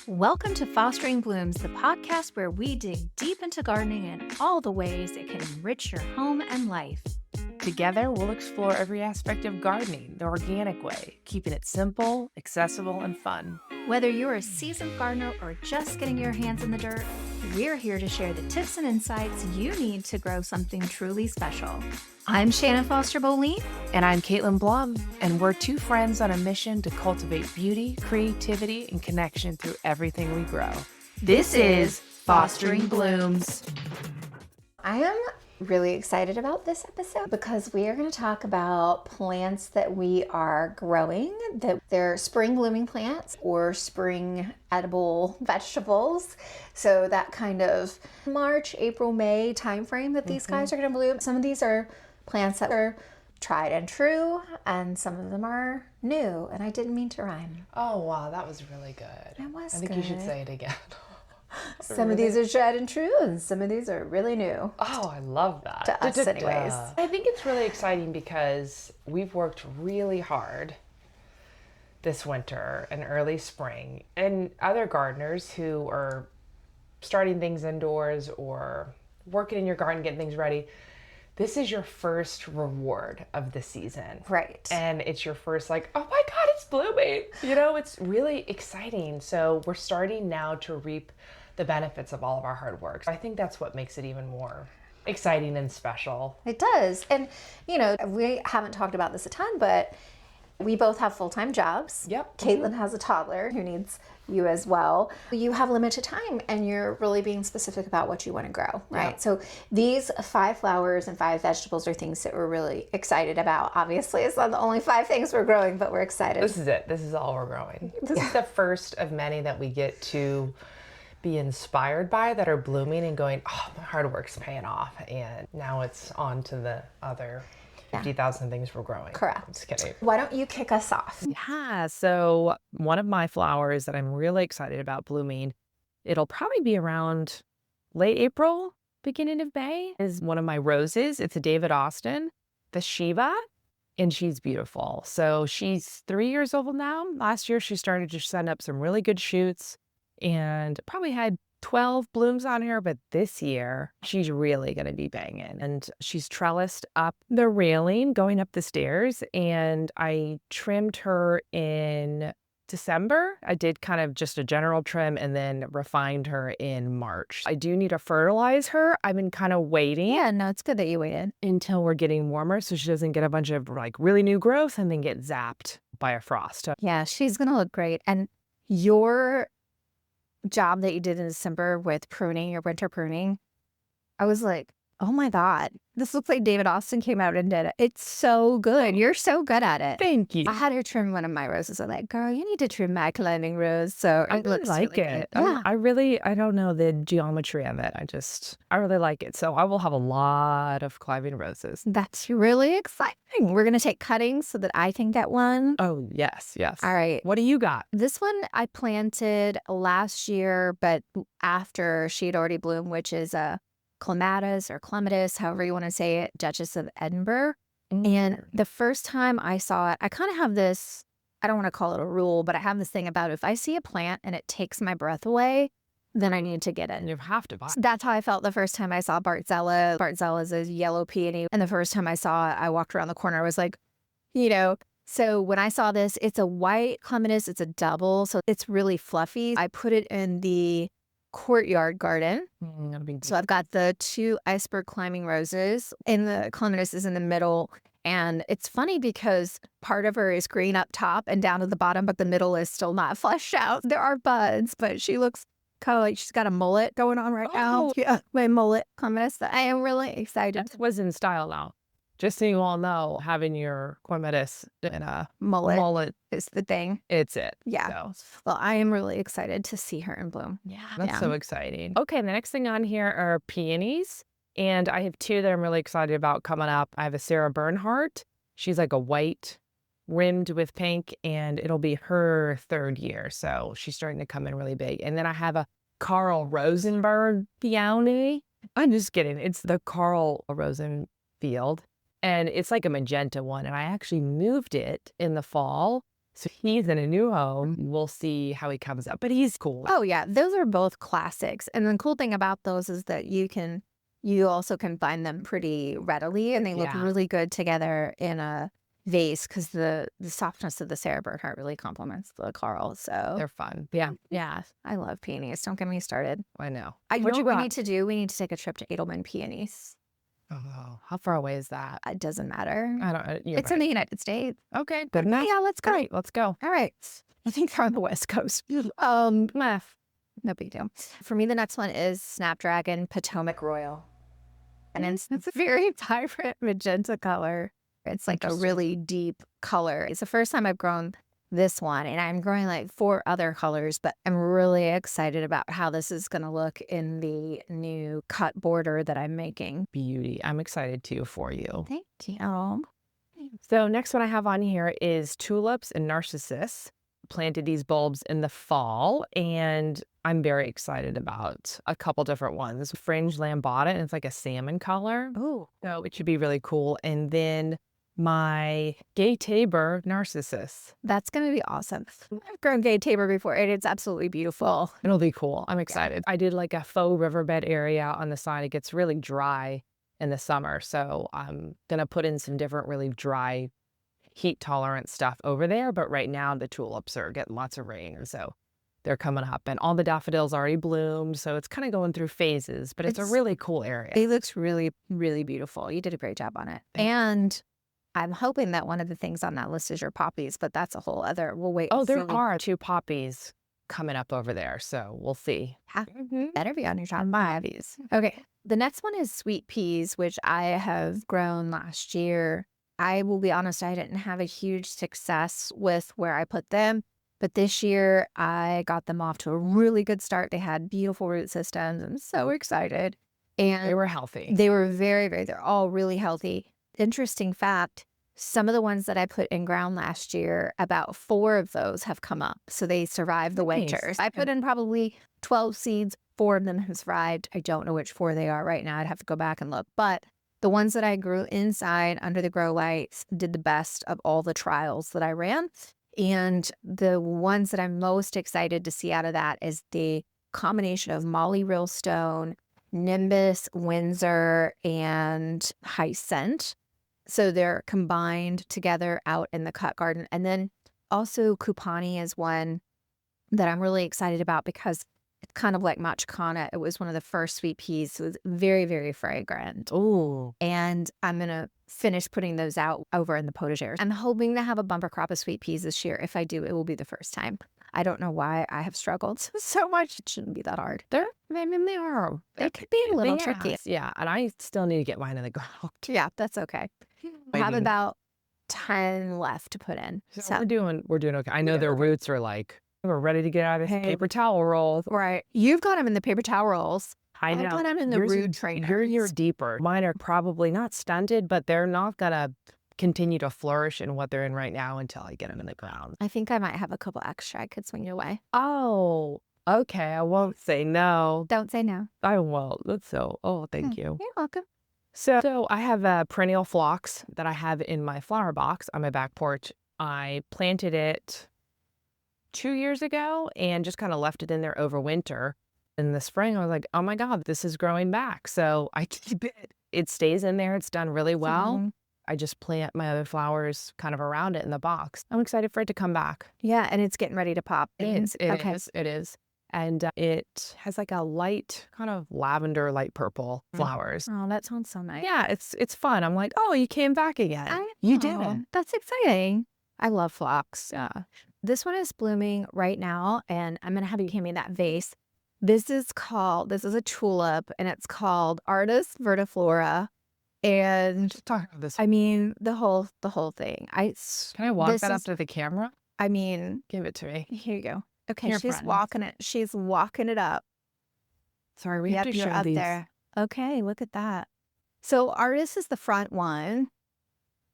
Welcome to Fostering Blooms, the podcast where we dig deep into gardening and all the ways it can enrich your home and life. Together, we'll explore every aspect of gardening the organic way, keeping it simple, accessible, and fun. Whether you're a seasoned gardener or just getting your hands in the dirt, we're here to share the tips and insights you need to grow something truly special. I'm Shannon Foster Boleen. And I'm Caitlin Blum, and we're two friends on a mission to cultivate beauty, creativity, and connection through everything we grow. This is Fostering Blooms. I am really excited about this episode because we are going to talk about plants that we are growing, that they're spring blooming plants or spring edible vegetables. So that kind of March, April, May timeframe that these guys are going to bloom. Some of these are plants that are tried and true, and some of them are new. And I didn't mean to rhyme. Oh, wow, that was really good. It was I think good. you should say it again. Some of these are tried and true, and some of these are really new. Oh, I love that. To us anyways. I think it's really exciting because we've worked really hard this winter and early spring, and other gardeners who are starting things indoors or working in your garden, getting things ready. This is your first reward of the season. Right. And it's your first like, oh my God, it's blooming. You know, it's really exciting. So we're starting now to reap the benefits of all of our hard work. I think that's what makes it even more exciting and special. It does. And, you know, we haven't talked about this a ton, but we both have full-time jobs. Yep. Caitlin has a toddler who needs you as well. You have limited time and you're really being specific about what you want to grow, right? Yeah. So these 5 flowers and 5 vegetables are things that we're really excited about. Obviously, it's not the only 5 things we're growing, but we're excited. This is it. This is all we're growing. This is the first of many that we get to be inspired by that are blooming and going, oh, my hard work's paying off. And now it's on to the other 50,000 things we're growing. Correct. Just kidding. Why don't you kick us off? Yeah, so one of my flowers that I'm really excited about blooming, it'll probably be around late April, beginning of May, is one of my roses. It's a David Austin, Bathsheba, and she's beautiful. So she's 3 years old now. Last year, she started to send up some really good shoots and probably had 12 blooms on her, but this year she's really going to be banging. And she's trellised up the railing going up the stairs, and I trimmed her in December. I did kind of just a general trim and then refined her in March. I do need to fertilize her. I've been kind of waiting. Yeah, no, it's good that you waited. Until we're getting warmer so she doesn't get a bunch of like really new growth and then get zapped by a frost. Yeah, she's going to look great. And your job that you did in December with pruning, your winter pruning, I was like, oh my God, this looks like David Austin came out and did it. It's so good. You're so good at it. Thank you. I had her trim one of my roses. I'm like, girl, you need to trim my climbing rose. So I it really looks like really it. good. Yeah. I don't know the geometry of it. I really like it. So I will have a lot of climbing roses. That's really exciting. We're going to take cuttings so that I can get one. Oh, yes. All right. What do you got? This one I planted last year, but after she had already bloomed, which is a Clematis, however you want to say it, Duchess of Edinburgh. And the first time I saw it, I kind of have this, I don't want to call it a rule, but I have this thing about if I see a plant and it takes my breath away, then I need to get it. You have to buy it. That's how I felt the first time I saw Bartzella. Bartzella is a yellow peony. And the first time I saw it, I walked around the corner. I was like, you know, so when I saw this, it's a white clematis. It's a double. So it's really fluffy. I put it in the courtyard garden. So I've got the 2 iceberg climbing roses and the clematis is in the middle. And it's funny because part of her is green up top and down at the bottom, but the middle is still not fleshed out. There are buds, but she looks kind of like she's got a mullet going on right now. Yeah, my mullet clematis. I am really excited. That was in style now. Just so you all know, having your clematis in a mullet is the thing. It's it. Yeah. So. Well, I am really excited to see her in bloom. Yeah, that's so exciting. Okay, the next thing on here are peonies. And I have 2 that I'm really excited about coming up. I have a Sarah Bernhardt. She's like a white rimmed with pink, and it'll be her 3rd year. So she's starting to come in really big. And then I have a Karl Rosenfield peony. I'm just kidding. It's the Karl Rosenfield. And it's like a magenta one. And I actually moved it in the fall So he's in a new home. We'll see how he comes up, but he's cool. Oh yeah, those are both classics. And the cool thing about those is that you also can find them pretty readily, and they look Yeah. really good together in a vase because the softness of the Sarah Bernhardt really complements the Karl. So They're fun. Yeah. Yeah. I love peonies. Don't get me started. I know. What we need to do, we need to take a trip to Edelman Peonies. Oh, how far away is that? It doesn't matter. I don't. It's in the United States. Okay, good enough. Yeah, let's go. Great, let's go. All right. I think they're on the West Coast. No big deal. For me, the next one is Snapdragon Potomac Royal. And it's a very vibrant magenta color. It's like a really deep color. It's the first time I've grown this one, and I'm growing like 4 other colors, but I'm really excited about how this is going to look in the new cut border that I'm making. Beauty. I'm excited too for you. Thank you. So next one I have on here is tulips and narcissus. Planted these bulbs in the fall, and I'm very excited about a couple different ones. Fringed Lambada, and it's like a salmon color. Oh, So it should be really cool. And then my Gay Tabor narcissus. that's going to be awesome. I've grown Gay Tabor before, and it's absolutely beautiful. It'll be cool. I'm excited. I did like a faux riverbed area on the side. It gets really dry in the summer. So I'm going to put in some different really dry, heat tolerant stuff over there. But right now the tulips are getting lots of rain. And so they're coming up, and all the daffodils already bloomed. So it's kind of going through phases, but it's a really cool area. It looks really, really beautiful. You did a great job on it. And I'm hoping that one of the things on that list is your poppies, but that's a whole other, we'll wait. Oh, there are 2 poppies coming up over there. So we'll see. Better be on your top 5. Okay. The next one is sweet peas, which I have grown last year. I will be honest, I didn't have a huge success with where I put them, but this year I got them off to a really good start. They had beautiful root systems. I'm so excited. And They were healthy. they were they're all really healthy. Interesting fact, some of the ones that I put in ground last year, about 4 of those have come up. So they survived the Nice. winters. I put in probably 12 seeds. 4 of them have survived. I don't know which 4 they are right now. I'd have to go back and look. But the ones that I grew inside under the grow lights did the best of all the trials that I ran. And the ones that I'm most excited to see out of that is the combination of Mollie Rillstone, Nimbus, Windsor, and Hyacinth. So they're combined together out in the cut garden. And then also Cupani is one that I'm really excited about because it's kind of like Matcucana. It was one of the first sweet peas. So it's very, very fragrant. Oh, And I'm going to finish putting those out over in the potager. I'm hoping to have a bumper crop of sweet peas this year. If I do, it will be the first time. I don't know why I have struggled so much. It shouldn't be that hard. they are. They could be a little tricky. Yeah, and I still need to get mine in the ground. Yeah, that's okay. I have about 10 left to put in. So we're doing okay. I know their roots are like, we're ready to get out of this paper towel roll. Right. You've got them in the paper towel rolls. I know. I've got them in the Yours root are- trainers. You're deeper. Mine are probably not stunted, but they're not gonna continue to flourish in what they're in right now until I get them in the ground. I think I might have a couple extra I could swing your way. Oh, okay. I won't say no. Don't say no. I won't. That's so. Oh, thank you. You're welcome. So I have a perennial phlox that I have in my flower box on my back porch. I planted it 2 years ago and just kind of left it in there over winter. In the spring, I was like, oh my God, this is growing back. So I keep it. It stays in there. It's done really well. Mhm. I just plant my other flowers kind of around it in the box. I'm excited for it to come back. Yeah, and it's getting ready to pop. It is. It Okay. is. It is. And it has like a light, kind of lavender, light purple flowers. Oh, that sounds so nice. Yeah, it's fun. I'm like, oh, you came back again. You did it. That's exciting. I love phlox. This one is blooming right now, and I'm going to have you hand me that vase. This is a tulip, and it's called Artist Viridiflora. And Just talk about this. I mean, the whole thing. Can I walk this that up is- to the camera? I mean, Give it to me. here you go. Okay, Here, she's friends. walking it. She's walking it up. Sorry, we have Yep, to you're show up these. there. Okay, look at that. So Artist is the front one.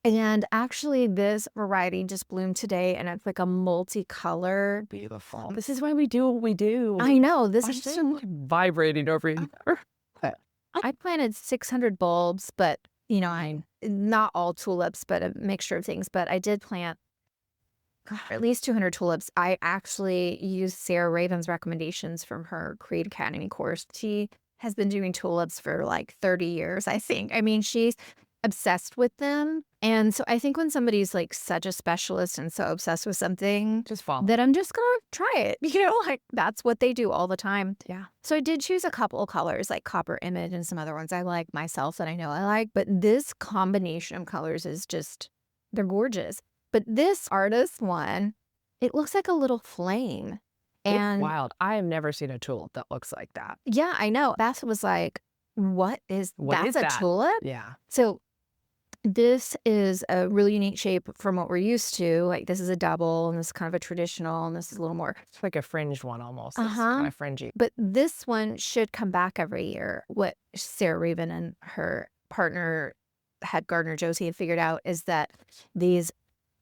And actually this variety just bloomed today, and it's like a multicolor. Beautiful. This is why we do what we do. I know, this Why is is it vibrating over here? I planted 600 bulbs, but not all tulips, but a mixture of things. But I did plant at least 200 tulips. I actually used Sarah Raven's recommendations from her Creed Academy course. She has been doing tulips for like 30 years, I think. I mean, she's obsessed with them. And so I think when somebody's like such a specialist and so obsessed with something, Just follow. that I'm just gonna try it. Like that's what they do all the time. Yeah. So I did choose a couple of colors like Copper Image and some other ones I like myself that I know I like. But this combination of colors is just, they're gorgeous. But this artist one, it looks like a little flame. And It's wild. I have never seen a tulip that looks like that. yeah, I know. Beth was like, what is What is that's a that? tulip? Yeah. So this is a really unique shape from what we're used to. Like this is a double and this is kind of a traditional and this is a little more. It's like a fringed one almost. It's Uh-huh. kind of fringy. But this one should come back every year. What Sarah Raven and her partner, head gardener Josie, had figured out is that these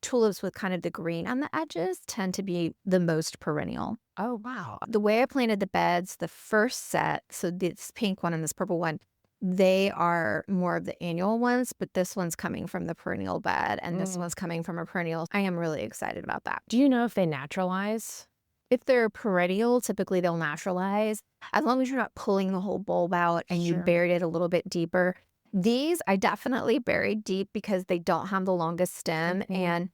tulips with kind of the green on the edges tend to be the most perennial. Oh, wow. The way I planted the beds, the first set, so this pink one and this purple one, they are more of the annual ones, but this one's coming from the perennial bed and this one's coming from a perennial. I am really excited about that. Do you know if they naturalize? If they're perennial, typically they'll naturalize. As long as you're not pulling the whole bulb out and you Sure. buried it a little bit deeper. These I definitely buried deep because they don't have the longest stem. And,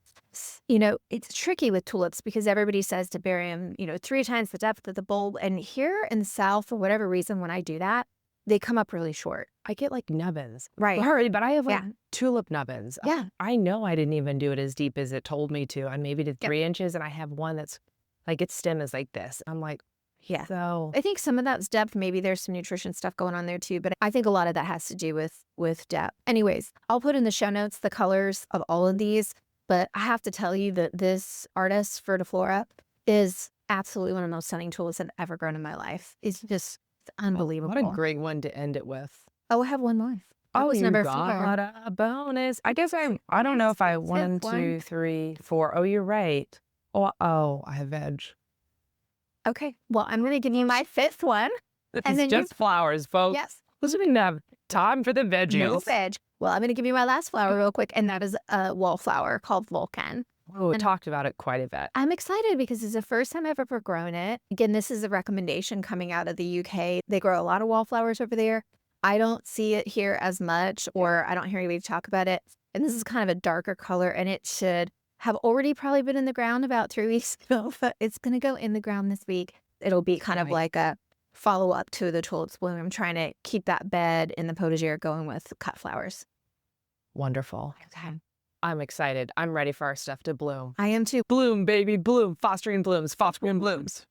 it's tricky with tulips because everybody says to bury them, 3 times the depth of the bulb. And here in the South, for whatever reason, when I do that, they come up really short. I get like nubbins. Right. Sorry, but I have like Yeah. tulip nubbins. Yeah. I know I didn't even do it as deep as it told me to. I maybe did 3 inches, and I have one that's like its stem is like this. I'm like, Yeah. so I think some of that's depth. Maybe there's some nutrition stuff going on there too, but I think a lot of that has to do with depth. Anyways, I'll put in the show notes the colors of all of these, but I have to tell you that this artist, Viridiflora, is absolutely one of the most stunning tulips I've ever grown in my life. It's just unbelievable. what a great one to end it with. Oh, I have one more. That was you number got 4. a bonus. I guess I don't know if I 1, one. 2, 3, 4. Oh, you're right. Oh, I have veg. Okay. Well, I'm going to give you my 5th one. This And is then you- just flowers, folks. Yes. We didn't have time for the veggies. No veg. Well, I'm going to give you my last flower real quick, and that is a wallflower called Vulcan. Oh, we And- talked about it quite a bit. I'm excited because it's the first time I've ever grown it. Again, this is a recommendation coming out of the UK. They grow a lot of wallflowers over there. I don't see it here as much, or I don't hear anybody talk about it. And this is kind of a darker color, and it should have already probably been in the ground about 3 weeks ago, but it's going to go in the ground this week. It'll be kind of Nice. like a follow-up to the tulips bloom. I'm trying to keep that bed in the potager going with cut flowers. Wonderful. Okay. I'm excited. I'm ready for our stuff to bloom. I am too. Bloom, baby, bloom. Fostering blooms. Fostering blooms.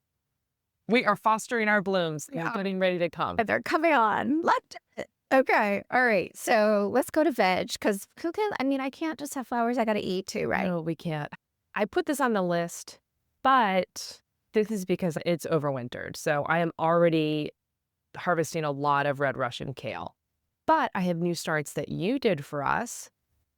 We are fostering our blooms. Yeah. They're getting ready to come. And they're coming on. Let's do it. Okay. All right. So let's go to veg because I can't just have flowers. I got to eat too, right? No, we can't. I put this on the list, but this is because it's overwintered. So I am already harvesting a lot of red Russian kale. But I have new starts that you did for us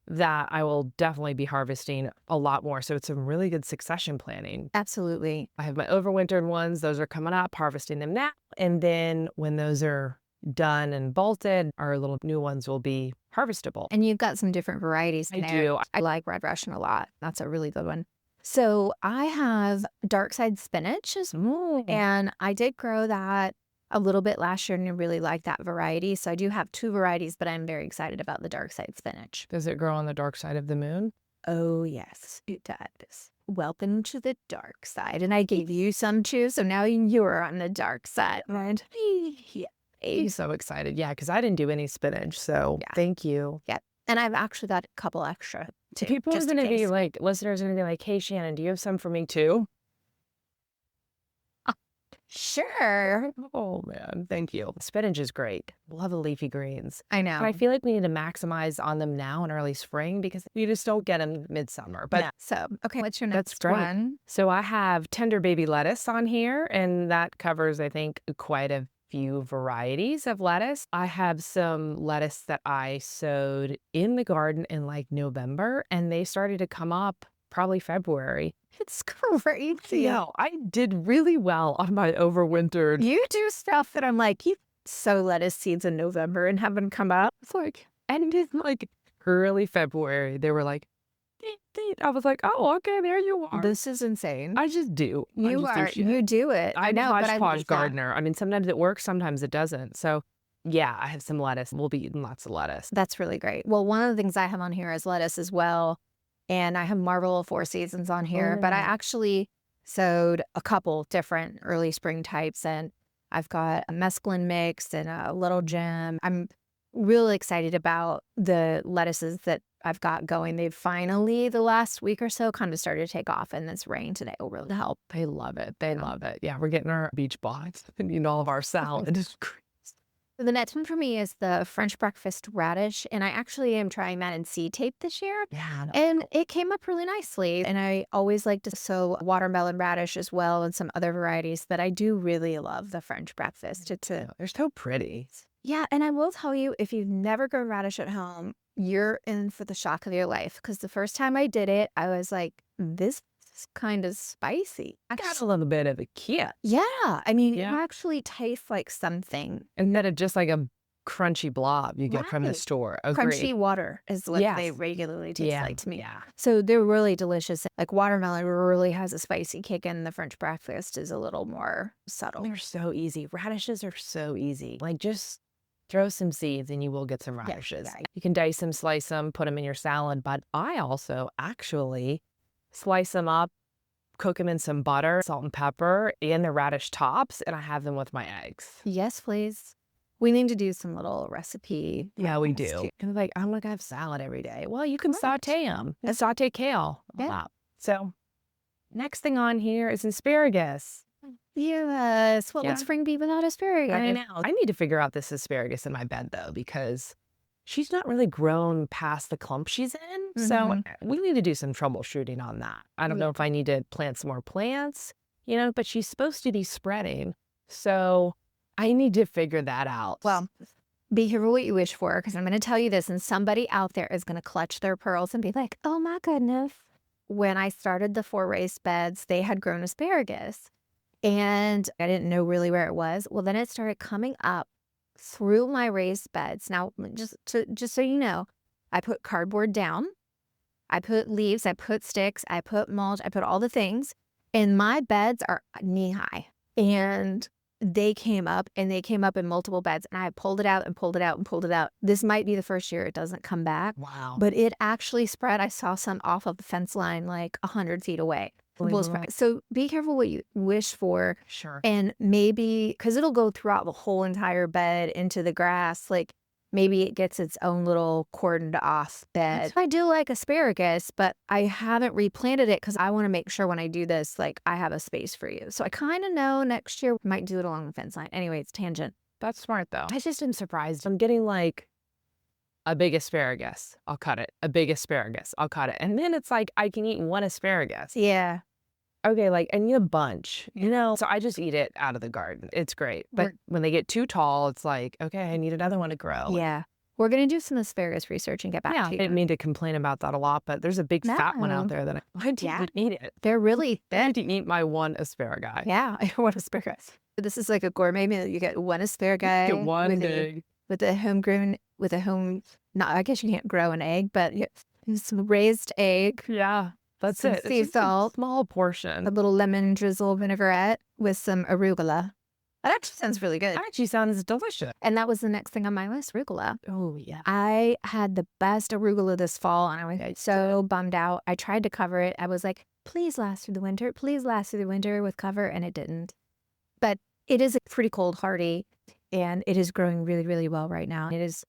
that I will definitely be harvesting a lot more. So it's some really good succession planning. Absolutely. I have my overwintered ones. Those are coming up, harvesting them now. And then when those are done and bolted, our little new ones will be harvestable. And you've got some different varieties in I there. do. I like red Russian a lot. That's a really good one. So I have dark side spinach, and I did grow that a little bit last year and I really like that variety. So I do have 2 varieties, but I'm very excited about the dark side spinach. Does it grow on the dark side of the moon? Oh, yes, it does. Welcome to the dark side. And I gave you some too, so now you're on the dark side. And yeah. I'm so excited. Yeah, because I didn't do any spinach. So Yeah. thank you. And I've actually got a couple extra too. People are just in going to be case. like, listeners are going to be like, hey, Shannon, do you have some for me too? Sure. Oh, man. Thank you. Spinach is great. Love the leafy greens. I know. But I feel like we need to maximize on them now in early spring because we just don't get them midsummer. But Yeah. So, okay, what's your That's next great. one? So I have tender baby lettuce on here, and that covers, I think, quite a few varieties of lettuce. I have some lettuce that I sowed in the garden in like November, and they started to come up probably February. It's crazy. Yeah, I did really well on my overwintered. You do stuff that I'm like, you sow lettuce seeds in November and have them come up. It's like, and it's like early February, they were like, I was like, oh, okay, there you are. This is insane. I just do. You do it. I I'm know, a but I hodgepodge love that. gardener. I mean, sometimes it works, sometimes it doesn't. So yeah, I have some lettuce. We'll be eating lots of lettuce. That's really great. Well, one of the things I have on here is lettuce as well. And I have Marvel of Four Seasons on here, but I actually sowed a couple different early spring types, and I've got a mesclun mix and a little gem. I'm really excited about the lettuces that I've got going. They've finally, the last week or so, kind of started to take off, and this rain today will really help. They love it. They love it. Yeah, we're getting our beach box and eating all of our salad. It's great. The next one for me is the French breakfast radish, and I actually am trying that in seed tape this year. Yeah. And it came up really nicely. And I always like to sow watermelon radish as well and some other varieties, but I do really love the French breakfast. They're so pretty. Yeah, and I will tell you, if you've never grown radish at home, you're in for the shock of your life. Because the first time I did it, I was like, this is kind of spicy. I got a little bit of a kick. Yeah, I mean, Yeah. it actually tastes like something. And then it's just like a crunchy blob you get from the Right. store. Crunchy water is what Yes. they regularly taste like to me. Yeah. So they're really delicious. Like watermelon really has a spicy kick, and the French breakfast is a little more subtle. They're so easy. Radishes are so easy. Like just throw some seeds and you will get some radishes. yeah. You can dice them, slice them, put them in your salad. But I also actually slice them up, cook them in some butter, salt and pepper, and the radish tops, and I have them with my eggs. Yes, please. We need to do some little recipe. Yeah, we recipes, do. too. And like, I'm gonna have salad every day. Well, you can Right. saute them. And saute kale. a Yeah. lot. So next thing on here is asparagus. Yes. What Yeah. would spring be without asparagus? I know. I need to figure out this asparagus in my bed though, because she's not really grown past the clump she's in. So Mhm. we need to do some troubleshooting on that. I don't know if I need to plant some more plants, but she's supposed to be spreading. So I need to figure that out. Well, be careful what you wish for, because I'm going to tell you this, and somebody out there is going to clutch their pearls and be like, oh my goodness. When I started the 4 raised beds, they had grown asparagus, and I didn't know really where it was. Well, then it started coming up through my raised beds. Now, just so you know, I put cardboard down, I put leaves, I put sticks, I put mulch, I put all the things, and my beds are knee high. And they came up, and they came up in multiple beds, and I pulled it out and pulled it out and pulled it out. This might be the first year it doesn't come back, wow. but it actually spread. I saw some off of the fence line like 100 feet away. Holy Will moly. spread. So be careful what you wish for, Sure. and maybe, because it'll go throughout the whole entire bed into the grass, like maybe it gets its own little cordoned off bed. I do like asparagus, but I haven't replanted it because I want to make sure when I do this, like I have a space for you. So I kind of know next year we might do it along the fence line. Anyway, it's tangent. That's smart though. I just am surprised. I'm getting like a big asparagus. I'll cut it. A big asparagus. I'll cut it. And then it's like I can eat one asparagus. Yeah. Okay, like I need a bunch, So I just eat it out of the garden. It's great. But when they get too tall, it's like, okay, I need another one to grow. Yeah. We're going to do some asparagus research and get back Yeah, to I you. didn't mean to complain about that a lot, but there's a big fat one No. out there that I didn't eat it. They're really I had to eat my one asparagus. Yeah, I want asparagus. This is like a gourmet meal. You get one asparagus Get one with big. a not, I guess you can't grow an egg, but some raised egg, Yeah, that's some it. It's sea just a salt, small portion. a little lemon drizzle vinaigrette with some arugula. That actually sounds really good. That actually sounds delicious. And that was the next thing on my list, arugula. Oh, yeah. I had the best arugula this fall, and I was so bummed out. I tried to cover it. I was like, please last through the winter. Please last through the winter with cover, and it didn't. But it is pretty cold hardy, and it is growing really, really well right now. It is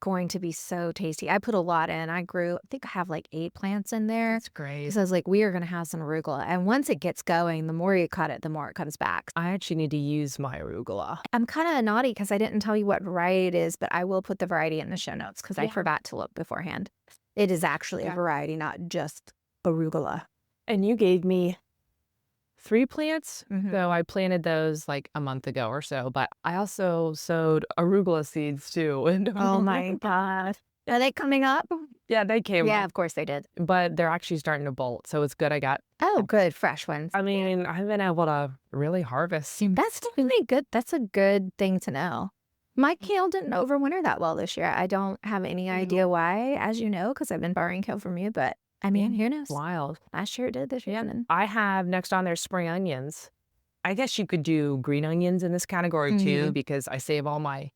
going to be so tasty. I put a lot in. I think I have like 8 plants in there. That's great. Because I was like, we are going to have some arugula. And once it gets going, the more you cut it, the more it comes back. I actually need to use my arugula. I'm kind of naughty because I didn't tell you what variety it is, but I will put the variety in the show notes because I Yeah. forgot to look beforehand. It is actually a variety, not just arugula. And you gave me 3 plants. Mhm. So I planted those like a month ago or so, but I also sowed arugula seeds too. And Oh my God. Are they coming up? Yeah, they came Yeah, up, of course they did. but they're actually starting to bolt. So it's good. I got, Oh, good. Fresh ones. I mean, I've been able to really harvest. That's really good. That's a good thing to know. My kale didn't overwinter that well this year. I don't have any idea why, as you know, because I've been borrowing kale from you, but I mean, who knows? Wild. Last year it did, this year didn't. I have next on there spring onions. I guess you could do green onions in this category too, because I save all my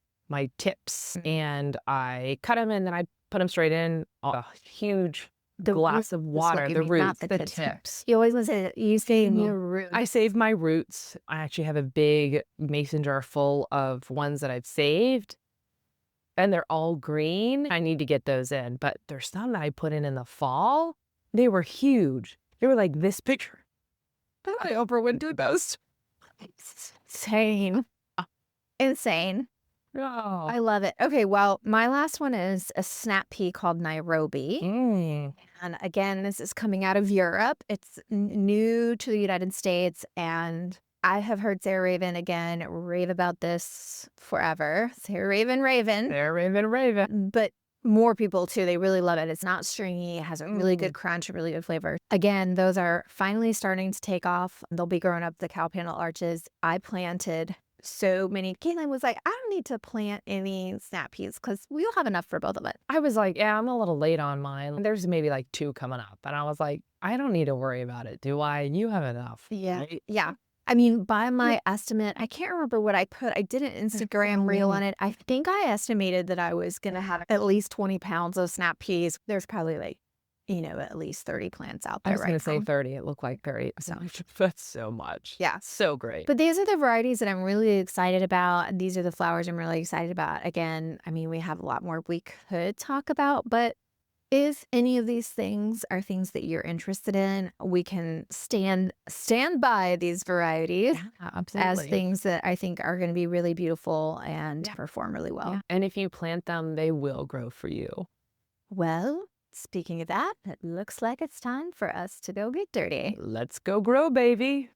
tips and I cut them and then I put them straight in a huge glass of water. The roots, the tips. You always say you save your roots. I save my roots. I actually have a big mason jar full of ones that I've saved. And they're all green. I need to get those in. But there's some that I put in the fall. They were huge. They were like this picture. And I overwintered those. Insane. Insane. Oh. I love it. Okay, well, my last one is a snap pea called Nairobi. And again, this is coming out of Europe. It's new to the United States. And I have heard Sarah Raven again rave about this forever. Sarah Raven. Sarah Raven. But more people too. They really love it. It's not stringy. It has a really good crunch, a really good flavor. Again, those are finally starting to take off. They'll be growing up the cow panel arches. I planted so many. Caitlin was like, I don't need to plant any snap peas because we'll have enough for both of us. I was like, yeah, I'm a little late on mine. There's maybe like 2 coming up. And I was like, I don't need to worry about it, do I? You have enough. Yeah. Right? Yeah. I mean, by my estimate, I can't remember what I put. I did an Instagram reel on it. I think I estimated that I was going to have at least 20 pounds of snap peas. There's probably like, at least 30 plants out there I was going to say now. 30. It looked like 30. So that's so much. Yeah. So great. But these are the varieties that I'm really excited about. And these are the flowers I'm really excited about. Again, I mean, we have a lot more we could talk about, but if any of these things are things that you're interested in, we can stand by these varieties as things that I think are going to be really beautiful and perform really well. Yeah. And if you plant them, they will grow for you. Well, speaking of that, it looks like it's time for us to go get dirty. Let's go grow, baby.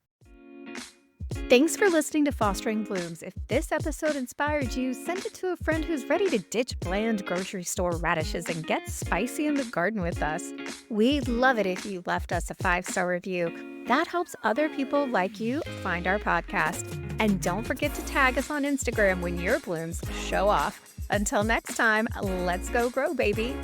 Thanks for listening to Fostering Blooms. If this episode inspired you, send it to a friend who's ready to ditch bland grocery store radishes and get spicy in the garden with us. We'd love it if you left us a 5-star review. That helps other people like you find our podcast. And don't forget to tag us on Instagram when your blooms show off. Until next time, let's go grow, baby.